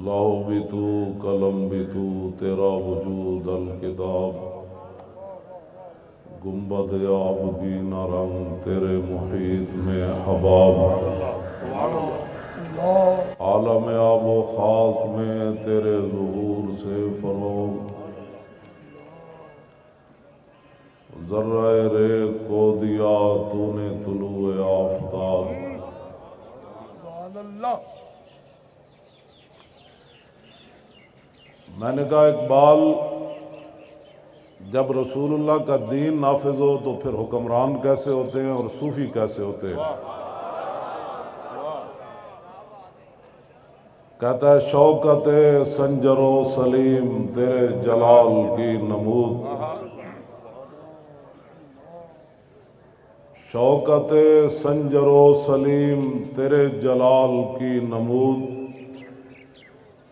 لاؤ بھی تو قلم بھی تو تیرا وجود الکتاب، گنبد آبگی نہ رنگ تیرے محیط میں حباب، عالم آب و خاک میں تیرے ظہور سے فروغ، ذرہ ریگ کو دیا تو نے طلوع آفتاب۔ میں نے کہا اقبال جب رسول اللہ کا دین نافذ ہو تو پھر حکمران کیسے ہوتے ہیں اور صوفی کیسے ہوتے ہیں؟ کہتا ہے شوکت سنجر و سلیم تیرے جلال کی نمود، شوکت سنجر و سلیم تیرے جلال کی نمود،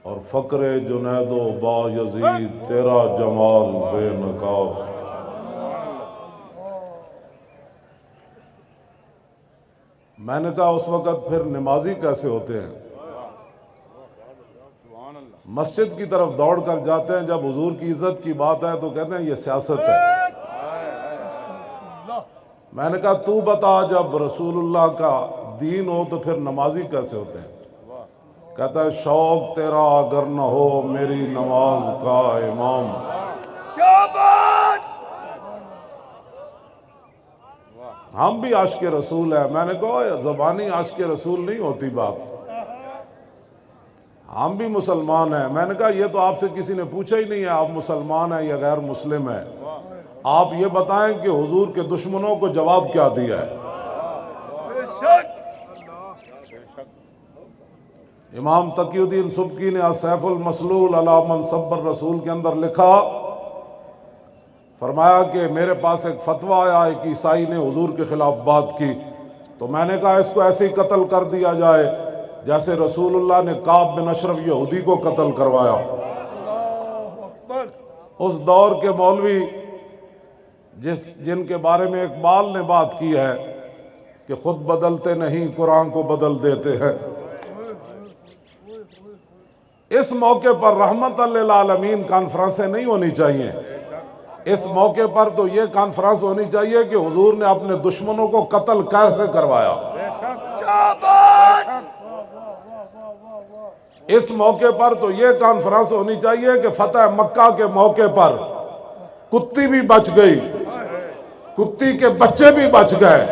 اور فقر جنید و با یزید تیرا جمال بے نقاب۔ میں نے کہا اس وقت پھر نمازی کیسے ہوتے ہیں؟ مسجد کی طرف دوڑ کر جاتے ہیں، جب حضور کی عزت کی بات ہے تو کہتے ہیں یہ سیاست ہے۔ میں نے کہا تو بتا جب رسول اللہ کا دین ہو تو پھر نمازی کیسے ہوتے ہیں؟ کہتا ہے شوق تیرا اگر نہ ہو میری نماز کا امام۔ ہم بھی عاشق رسول ہیں۔ میں نے کہا زبانی عاشق رسول نہیں ہوتی بات، ہم بھی مسلمان ہیں۔ میں نے کہا یہ تو آپ سے کسی نے پوچھا ہی نہیں ہے آپ مسلمان ہیں یا غیر مسلم ہیں، آپ یہ بتائیں کہ حضور کے دشمنوں کو جواب کیا دیا ہے؟ امام تقی الدین سبکی نے السیف المسلول علی من سب الرسول کے اندر لکھا، فرمایا کہ میرے پاس ایک فتویٰ آیا، ایک عیسائی نے حضور کے خلاف بات کی تو میں نے کہا اس کو ایسے ہی قتل کر دیا جائے جیسے رسول اللہ نے کعب بن اشرف یہودی کو قتل کروایا۔ اس دور کے مولوی جن کے بارے میں اقبال نے بات کی ہے کہ خود بدلتے نہیں قرآن کو بدل دیتے ہیں، اس موقع پر رحمت للعالمین کانفرنسیں نہیں ہونی چاہیے۔ اس موقع پر تو یہ کانفرنس ہونی چاہیے کہ حضور نے اپنے دشمنوں کو قتل کیسے کروایا۔ اس موقع پر تو یہ کانفرنس ہونی چاہیے کہ فتح مکہ کے موقع پر کتی بھی بچ گئی، کتی کے بچے بھی بچ گئے،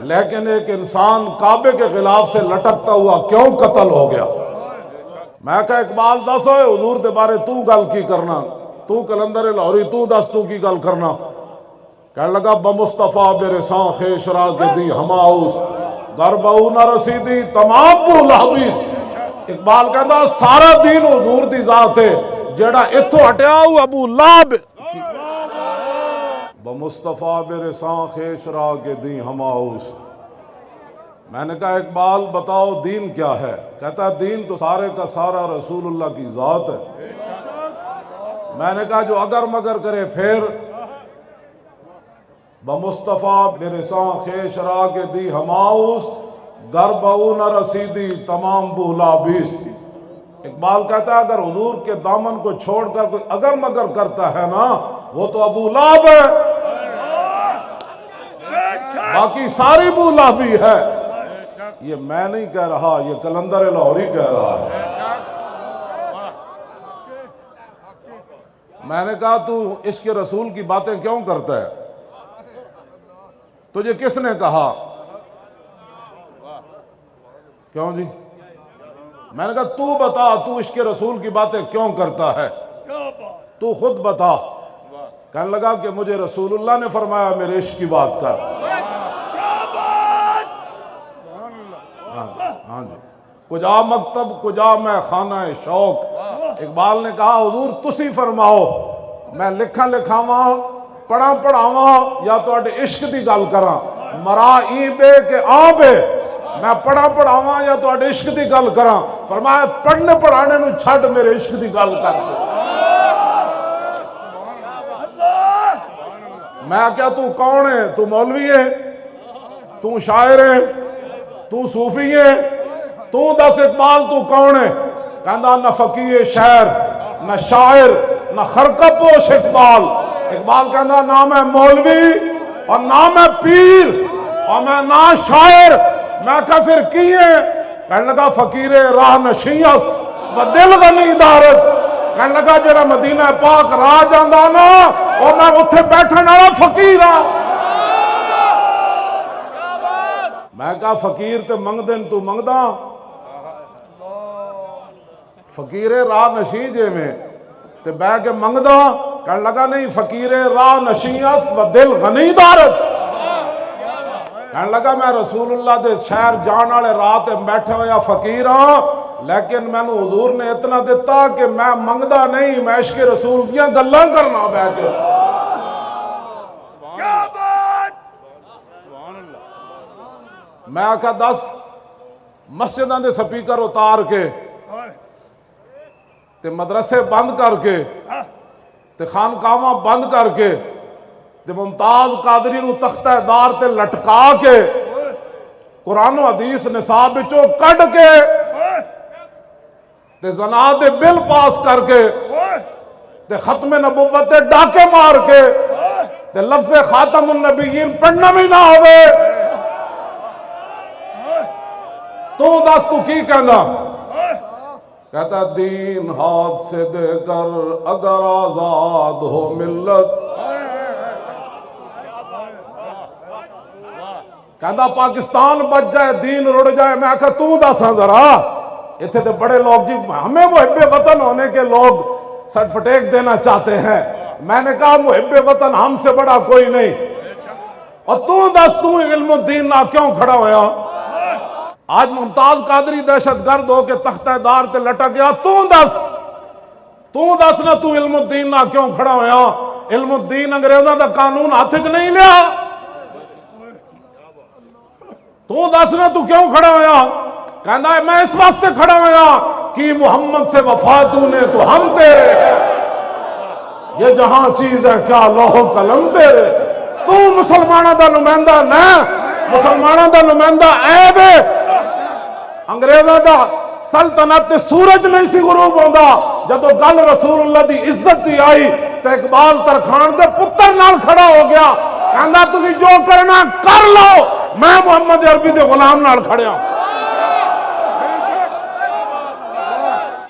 لیکن ایک انسان کعبے کے خلاف سے لٹکتا ہوا کیوں قتل ہو گیا؟ میں کہا اقبال دس ہوئے حضور دے بارے تو گل کی کرنا، تو کلندر لاہوری تو دس تو کی گل کرنا؟ کہنے لگا بمصطفیٰ برساں خیش را کے دی ہماؤس گربہو نہ رسیدی تمام بو لحبیس۔ اقبال کہتا سارا دین حضور دی ذات ہے، جیڑا اتھو ہٹیا ہو ابو لہب۔ بمصطفیٰ برساں خیش را کے دی ہماؤس۔ میں نے کہا اقبال بتاؤ دین کیا ہے؟ کہتا ہے دین تو سارے کا سارا رسول اللہ کی ذات ہے۔ میں نے کہا جو اگر مگر کرے پھر بمصطفیٰ برساں خیش را کے دی ہماؤس گربہو نہ رسیدی تمام بولا بیست۔ اقبال کہتا ہے اگر حضور کے دامن کو چھوڑ کر کوئی اگر مگر کرتا ہے نا وہ تو ابو لہب ہے، باقی ساری بولا بھی ہے۔ یہ میں نہیں کہہ رہا، یہ کلندر لاہوری کہہ رہا ہے۔ میں نے کہا تو عشق رسول کی باتیں کیوں کرتا ہے؟ تجھے کس نے کہا؟ کیوں جی؟ میں نے کہا تو بتا تو عشق رسول کی باتیں کیوں کرتا ہے؟ تو خود بتا۔ کہنے لگا کہ مجھے رسول اللہ نے فرمایا میرے عشق کی بات کر۔ ہاں جی، کجا مکتب کجا میں خانہ شوق۔ اقبال نے کہا حضور تسی فرماؤ میں لکھاں لکھاواں پڑھاں پڑھاواں یا تو اڈے عشق دی گل کراں، مرا ای بے کہ آ بے، میں پڑھاں پڑھاواں یا تو اڈے عشق دی گل کراں؟ فرمایا پڑھنے پڑھانے نو چھڈ میرے عشق دی گل کر۔ میں کیا تو کون ہے؟ تو مولوی ہے؟ تو شاعر ہے؟ تو صوفی ہے؟ تو دس اقبال تو کون ہے؟ کہندا نہ فقیہ شہر نہ شاعر نہ خرقہ پوش اقبال. اقبال کہندا نہ میں مولوی اور نہ میں پیر اور میں نہ شاعر. میں کہا پھر کیے؟ کہنے لگا فقیر راہ نشیس و دل غنی دارت. کہنے لگا جڑا مدینہ پاک راہ جاندا نا اور میں اتھے بیٹھن والا فقیر ہاں. میں کہا فقیر تے منگ دن تو منگدا فقیر راہ نشی جے میں تے بہ کے منگدا. کہنے لگا نہیں فقیر راہ نشیس و دل غنی دارت. کہنے لگا میں رسول اللہ دے شہر جان والے راہ تے بیٹھے ہویا فقیر ہاں لیکن میں نے حضور نے اتنا دیتا کہ میں منگدا نہیں میں عشق رسول دیاں گلاں کرنا بہ کے. میں آکھا 10 مسجداں دے سپیکر اتار کے تے مدرسے بند کر کے تے خانقاہاں بند کر کے تے ممتاز قادری نو تختہ دار تے لٹکا کے قرآن و حدیث نصاب وچوں کڈ کے تے زنا دے بل پاس کر کے تے ختم نبوت تے ڈاکے مار کے تے لفظ خاتم النبیین پڑھنا بھی نہ ہوئے. تو دس تو کی کہنا؟ کہتا دین ہاتھ سے دے کر اگر آزاد ہو ملت. کہتا پاکستان بچ جائے دین رڑ جائے. میں کہا تو دساں ذرا اتنے تو بڑے لوگ جی ہمیں محب وطن ہونے کے لوگ سرٹیفکیٹ دینا چاہتے ہیں. میں نے کہا محب وطن ہم سے بڑا کوئی نہیں. اور تو دس تو علم الدین نہ کیوں کھڑا ہویا؟ آج ممتاز قادری دہشت گرد ہو کے تختہ دار تے لٹک گیا. تو دس نہ تو علم الدین نہ کیوں کھڑا ہویا؟ علم الدین انگریزاں دا قانون ہاتھ وچ نہیں لیا. تو دس نہ تو کیوں کھڑا ہویا؟ کہنا ہے میں اس واسطے کھڑا ہویا کہ محمد سے وفا تو نے تو ہم تیرے یہ جہاں چیز ہے کیا لوح و قلم تیرے. تو مسلمانوں دا نمائندہ نہ مسلمانوں دا نمائندہ عیب ہے. انگریزاں دا سلطنت سورج نہیں سی غروب ہوندا. جدو گل رسول اللہ دی عزت دی آئی تے اقبال ترکھان دے پتر نال کھڑا ہو گیا. کہندا تسی جو کرنا کر لو میں محمد عربی دے غلام نال کھڑیا.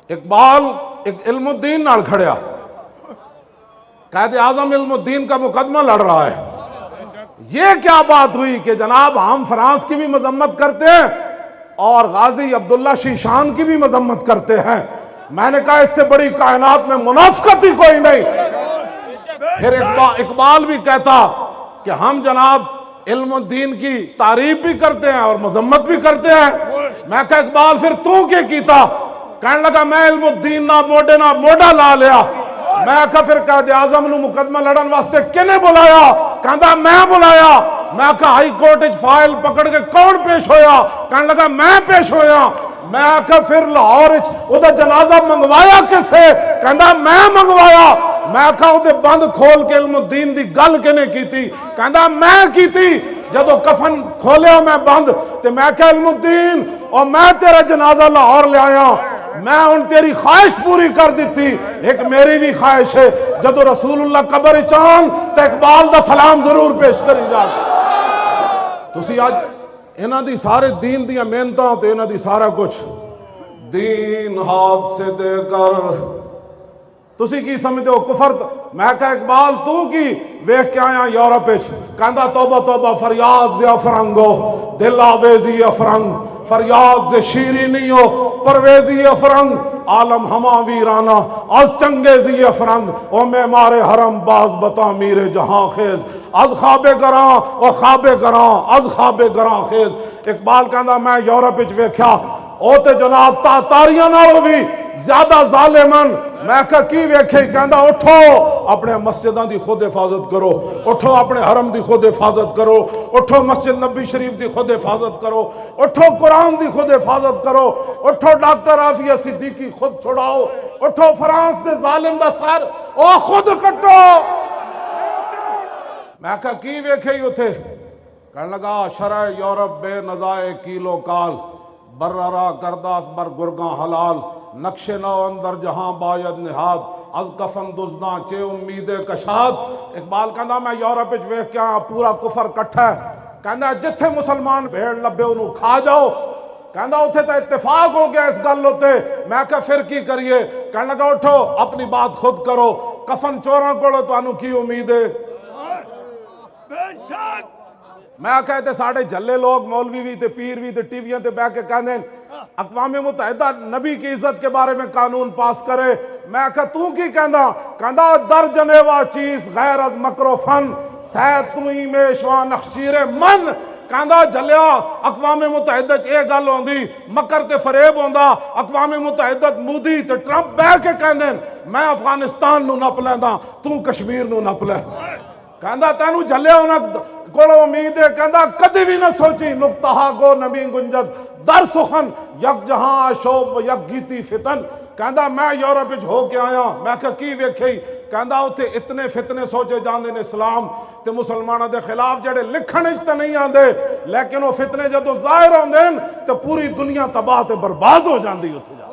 اقبال ایک علم الدین نال کھڑیا. قائد اعظم علم الدین کا مقدمہ لڑ رہا ہے. یہ کیا بات ہوئی کہ جناب ہم فرانس کی بھی مذمت کرتے ہیں اور غازی عبداللہ شیشان کی بھی مذمت کرتے ہیں. میں نے کہا اس سے بڑی کائنات میں منافقت ہی کوئی نہیں. پھر اقبال بھی کہتا کہ ہم جناب علم الدین کی تعریف بھی کرتے ہیں اور مذمت بھی کرتے ہیں. میں کہا اقبال پھر تو کیا کیتا؟ کہنے لگا میں علم الدین نہ موڈا لا لیا. میں کہا پھر قائد اعظم نو مقدمہ لڑن واسطے کنے بلایا؟ کہندا میں بلایا. میں کہا ہائی کورٹ فائل پکڑ کے کون پیش ہویا؟ کہنے لگا میں پیش ہویا. میں کہا پھر لاہور او دا جنازہ منگوایا کسے؟ کہندا میں منگوایا. میں کہا او دے بند کھول کے علم الدین دی گل کنے کیتی؟ کہندا میں کیتی. جدو کفن کھولیا میں بند تے میں کہا علم الدین اور میں تیرا جنازہ لاہور لے آیا. میں ان تیری خواہش پوری کر دیتی. ایک میری بھی خواہش ہے جدو رسول اللہ قبر چاند تے اقبال دا سلام ضرور پیش کری جا. تسی آج انہاں دی سارے دین دیاں محنتاں تے انہاں دی سارا کچھ دین ہاتھ سے دے کر تسی کی سمجھتے ہو کفر. میں کہا اقبال تو کی ویکھ کے آیا یورپ وچ. کہندا توبہ توبہ فریاد زیا فرنگو دل آویزی افرنگ فریاد سے شیرینی ہو پرویزی افرنگ عالم ہما ویرانا از چنگیزی افرنگ او معمار حرم باز بتا میر جہاں خیز از خواب گراں او خواب گراں از خواب گراں خیز. اقبال کہندا میں یورپ وچ ویکھیا او تے جناب تاتاریاں نالوں بھی زیادہ ظالمن. میں کہا کی ویکھے؟ کہندا اٹھو اپنے مسجداں دی خود حفاظت کرو. اٹھو اپنے حرم دی خود حفاظت کرو. اٹھو مسجد نبی شریف دی خود حفاظت کرو. اٹھو قرآن دی خود حفاظت کرو. اٹھو ڈاکٹر عافیہ صدیقی خود چھڑاؤ. اٹھو فرانس دے ظالم دا سر او خود کٹو. میں کہا کی ویکھے ہی اتھے؟ کہنے لگا شرع یورپ بے نزائے کیلو کال بررا کرداس بر گرگاں حلال نقش نو اندر جہاں باید نہاد از کفن دزداں چے امید کشاد. اقبال کہندا میں یورپ وچ ویکھ کے آیا پورا کفر کٹھا ہے. کہندا جتھے مسلمان بھیڑ لبے انہوں کھا جاؤ. کہندا اتھے تا اتفاق ہو گیا اس گل ہوتے. میں کہا پھر کی کریے؟ کہنے لگا اٹھو اپنی بات خود کرو. کفن چوراں کوڑو تو انہوں کی امید ہے؟ میں کہتے ساڑھے جھلے لوگ مولوی بھی تے پیر بھی تے ٹی ویاں تے بیٹھ کے کہنے اقوام متحدہ نبی کی عزت کے بارے میں قانون پاس کرے. میں کہا تو کی کہندا؟ کہندا در جنیوا چیز غیر از مکر و فن سید توئی میشوان نخشیر من. کہندا جھلیا اقوام متحدہ اے گل ہوندی مکر تے فریب ہوندا. اقوام متحدہ مودی تے ٹرمپ بیٹھ کے کہندے میں افغانستان نو نپ لیندا تو کشمیر نو نپ لے. کہندا تینوں جھلیا انہاں کوڑو امید ہے. کہندا کدی بھی نہ سوچی نقطہ گو نبی گنجد در سخن یک جہاں شوب و یک گیتی فتن. کہندا میں یورپ وچ ہو کے آیا. میں کہا کی ویکھئی؟ کہندا اوتھے اتنے فتنے سوچے جاندے نے اسلام تے مسلماناں دے خلاف جڑے لکھن وچ تے نہیں آندے لیکن وہ فتنے جدوں ظاہر ہوندے تے پوری دنیا تباہ تے برباد ہو جاندی اوتھے جا.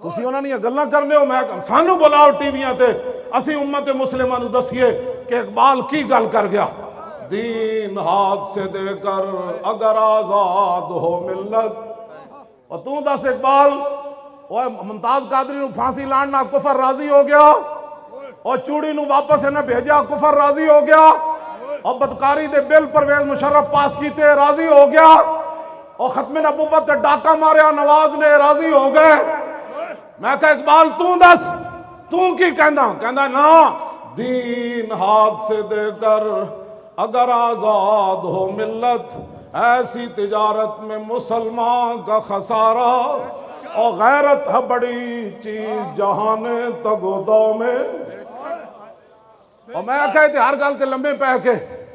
تسی انہاں دیاں گلاں کرنے ہو. میں سانو بلاؤ ٹی ویاں تے اسی امت مسلمہ نو دسیے کہ اقبال کی گل کر گیا. دین ہاتھ سے دے کر اگر آزاد ہو ملت. اور تو دس اقبال ممتاز قادری نو پھانسی لاننا کفر راضی ہو گیا اور چوڑی نو واپس انہیں بھیجا کفر راضی ہو گیا اور بدکاری دے بل پرویز مشرف پاس کیتے راضی ہو گیا اور ختم نبوت تے ڈاکہ ماریا نواز نے راضی ہو گئے. میں کہا اقبال تو دس تو کی کہندا؟ کہندا نا دین ہاتھ سے دے کر اگر آزاد ہو ملت ایسی تجارت میں مسلمان کا خسارہ اور غیرت ہے بڑی چیز جہان تگ و دو میں. اور میں کہتے ہر گل کے لمبے پہ کے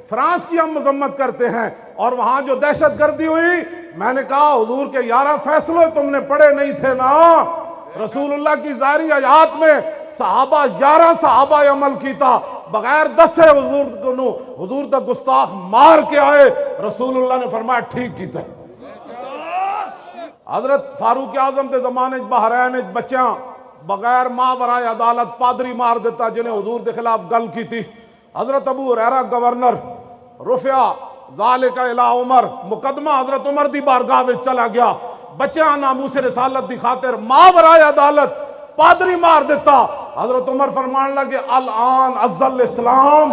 فرانس کی ہم مذمت کرتے ہیں اور وہاں جو دہشت گردی ہوئی میں نے کہا حضور کے 11 فیصلے تم نے پڑھے نہیں تھے نا. رسول اللہ کی ظاہری حیات میں صحابہ 11 صحابہ عمل کیتا بغیر 10 حضور تک گستاخ مار کے آئے. رسول اللہ نے فرمایا ٹھیک کیتا. حضرت فاروق اعظم تے زمانے بحرین بچیاں بغیر ماں برائے عدالت پادری مار دیتا جنہیں حضور دے خلاف گل کی تھی. حضرت ابو ہریرہ گورنر رفع ذالک الی عمر مقدمہ حضرت عمر دی بارگاہ وچ چلا گیا. بچیاں ناموس رسالت دی خاطر ماں برائے عدالت پادری مار دیتا. حضرت عمر فرمان لگے الان ازل اسلام.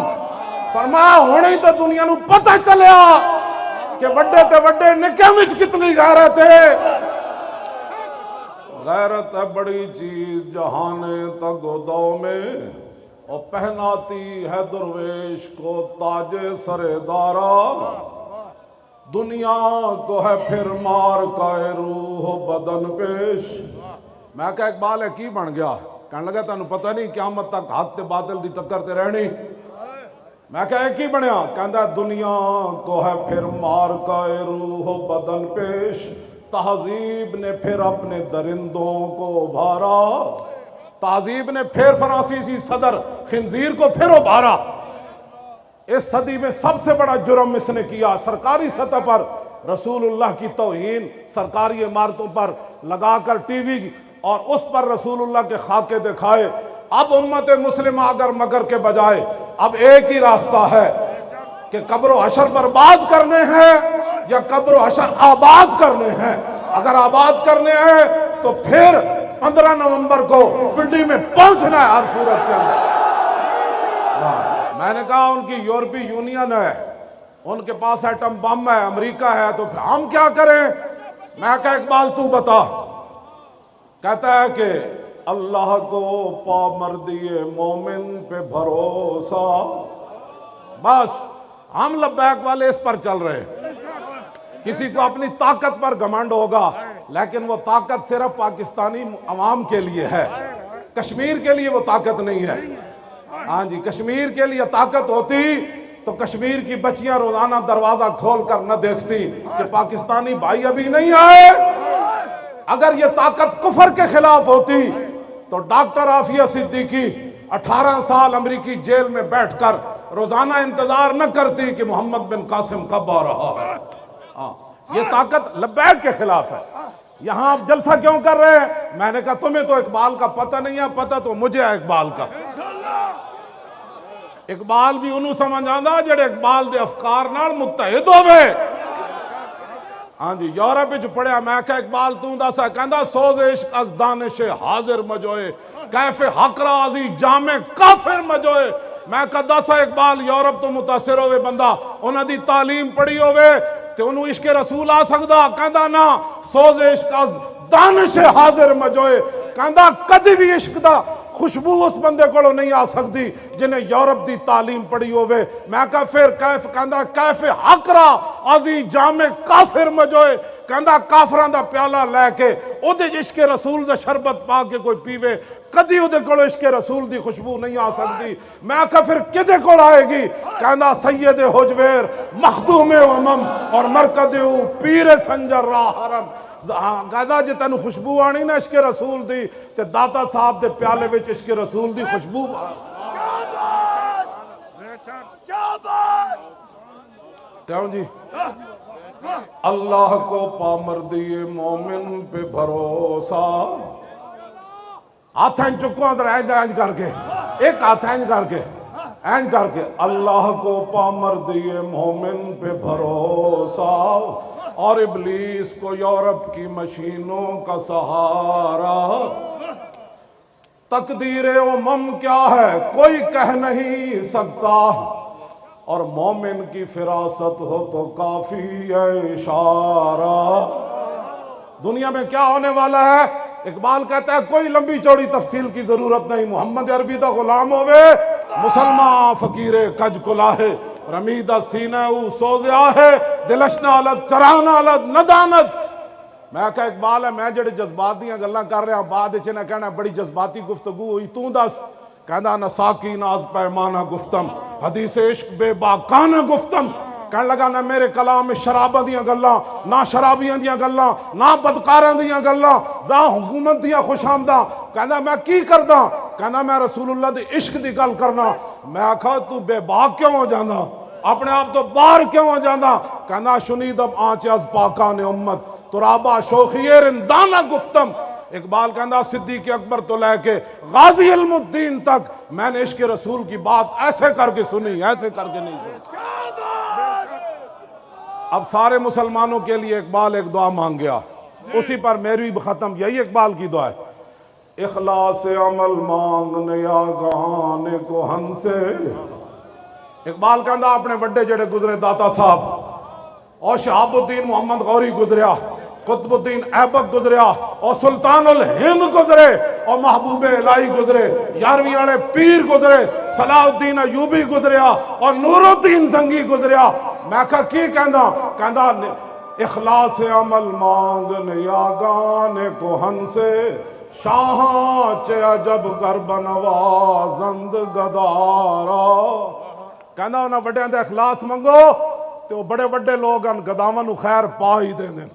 فرمایا ہونے ہی تو دنیا نو پتہ چلیا کہ وڈے تے وڈے نکے وچ کتنی غیرت ہے. غیرت ہے بڑی چیز جہان تگ و دو میں اور پہناتی ہے درویش کو تاج سر دارا. دنیا کو ہے پھر مار کا روح و بدن پیش. میں کہا اقبال ہے کی بن گیا؟ کہنے لگا تانوں پتہ نہیں قیامت تک حق تے باطل دی ٹکر تے رہنی. میں کہا کی بنیا؟ کہندا دنیا کو ہے پھر مار کا روح و بدن پیش. تہذیب نے پھر اپنے درندوں کو ابھارا. تہذیب نے پھر فرانسیسی صدر خنزیر کو پھر ابھارا. اس صدی میں سب سے بڑا جرم اس نے کیا سرکاری سطح پر رسول اللہ کی توہین سرکاری عمارتوں پر لگا کر ٹی وی اور اس پر رسول اللہ کے خاکے دکھائے. اب امت مسلمہ اگر مگر کے بجائے اب ایک ہی راستہ ہے کہ قبر و حشر برباد کرنے ہیں یا قبر و حشر آباد کرنے ہیں. اگر آباد کرنے ہیں تو پھر 15 نومبر کو پنڈی میں پہنچنا ہے ہر صورت کے اندر. میں نے کہا ان کی یورپی یونین ہے ان کے پاس ایٹم بم ہے امریکہ ہے تو پھر ہم کیا کریں؟ میں کہا اقبال تو بتا. کہتا ہے کہ اللہ کو پامردی مومن پہ بھروسہ. بس ہم لبیک والے اس پر چل رہے ہیں. کسی کو اپنی طاقت پر گھمنڈ ہوگا لیکن وہ طاقت صرف پاکستانی عوام کے لیے ہے. کشمیر کے لیے وہ طاقت نہیں ہے. ہاں جی کشمیر کے لیے طاقت ہوتی تو کشمیر کی بچیاں روزانہ دروازہ کھول کر نہ دیکھتی کہ پاکستانی بھائی ابھی نہیں آئے. اگر یہ طاقت کفر کے خلاف ہوتی تو ڈاکٹر عافیہ صدیقی 18 سال امریکی جیل میں بیٹھ کر روزانہ انتظار نہ کرتی کہ محمد بن قاسم کب آ رہا ہے. یہ طاقت لبیک کے خلاف ہے. یہاں آپ جلسہ کیوں کر رہے ہیں؟ میں نے کہا تمہیں تو اقبال کا پتہ نہیں ہے، پتہ تو مجھے ہے اقبال کا۔ اقبال بھی انہوں سمجھ آندا جڑے اقبال دے افکار نال متحد ہوئے۔ ہاں جی، یورپ وچ پڑھیا، میں کہا اقبال تو دسا، کہندا سوز عشق از دانش حاضر مجوئے، کیف حق رازی جامع کافر مجوئے۔ میں کہا دسا اقبال یورپ تو متاثر ہوئے بندہ، انہاں دی تعلیم پڑھی ہوئے تے انہوں عشق رسول آ سکدا؟ کہندا نا، سوز عشق از دانش حاضر مجوئے، کہندا کدی بھی عشق دا خوشبو اس بندے کو نہیں آ سکتی جنہیں یورپ دی تعلیم پڑھی ہوئے۔ میں کہا پھر کیف؟ کہندا کیف حق را ازی جامع کافر مجوئے، کہندا کافران دا پیالہ لے کے او دے عشق رسول دا شربت پا کے کوئی پیوے، کدی او دے کولو عشق رسول دی خوشبو نہیں آ سکتی۔ میں کہا پھر کدے کول آئے گی؟ کہندا سید حجویر مخدوم امم اور مرکد پیر سنجر را حرم۔ کہندا جے تینوں خوشبو آنی نا عشق رسول دی تے داتا صاحب دے پیالے وچ عشق رسول دی خوشبو کیوں جی؟ اللہ کو پامردی مومن پہ بھروسہ، ہاتھ اینج چکو اندر اینج کر کے، ایک ہاتھ اینج کر کے، اللہ کو پامردی مومن پہ بھروسہ اور ابلیس کو یورپ کی مشینوں کا سہارا۔ تقدیر امم کیا ہے کوئی کہہ نہیں سکتا، اور مومن کی فراست ہو تو کافی ہے اشارہ۔ دنیا میں کیا ہونے والا ہے؟ اقبال کہتا ہے کوئی لمبی چوڑی تفصیل کی ضرورت نہیں، محمد عربی دا غلام ہوئے، مسلمان فقیر کج کلاہے، رمیدہ سینہ او سوزیا ہے، دلش نالت چران آلت ندانت۔ میں کہا اقبال ہے میں جڑے جذبات دیاں گلاں کر رہا بعد اچھے نہ کہنا بڑی جذباتی گفتگو ہوئی، تو دس۔ کہنا نہ ساکی ناز پیمانہ گفتم، حدیث عشق بے باکانہ گفتم۔ کہنے لگا نہ میرے کلام میں شرابہ دیاں گلاں، نہ شرابیاں دیاں گلاں، نہ بدکاراں دیاں گلاں، نہ حکومت دیاں خوش آمداں۔ کہنا میں کی کرداں؟ کہنا میں رسول اللہ دی عشق دی گل کرنا۔ میں کہا تو بے باک کیوں ہو جانا؟ اپنے آپ تو باہر کیوں ہو جانا؟ کہنا شنیدم آنچ از پاکان امت، ترابہ شوخی رندانہ گفتم۔ اقبال کہنا صدیق اکبر تو لے کے غازی علم الدین تک میں نے عشق رسول کی بات ایسے کر کے سنی، ایسے کر کے نہیں سنی۔ اب سارے مسلمانوں کے لیے اقبال ایک دعا مانگ گیا، اسی پر میری بھی ختم، یہی اقبال کی دعا ہے۔ اخلاص عمل مانگنے آگاہان کو ہن سے۔ اقبال کہنا اپنے بڑے جڑے گزرے داتا صاحب اور شہاب الدین محمد غوری گزریا، قطب الدین ایبک گزریا، اور سلطان الہند گزرے، اور محبوب الہی گزرے، 11ویں والے پیر گزرے، صلاح الدین ایوبی گزریا، اور نور الدین زنگی گزریا۔ میں کہا کی کہنا اخلاص عمل مانگنے آگان کو ہن سے، شاہاں چے عجب گرب نوازند گدارا۔ کہنا انہاں بڑے اندے اخلاص منگو تو بڑے بڑے لوگ ان گداواں نو خیر پا ہی دیں دیں۔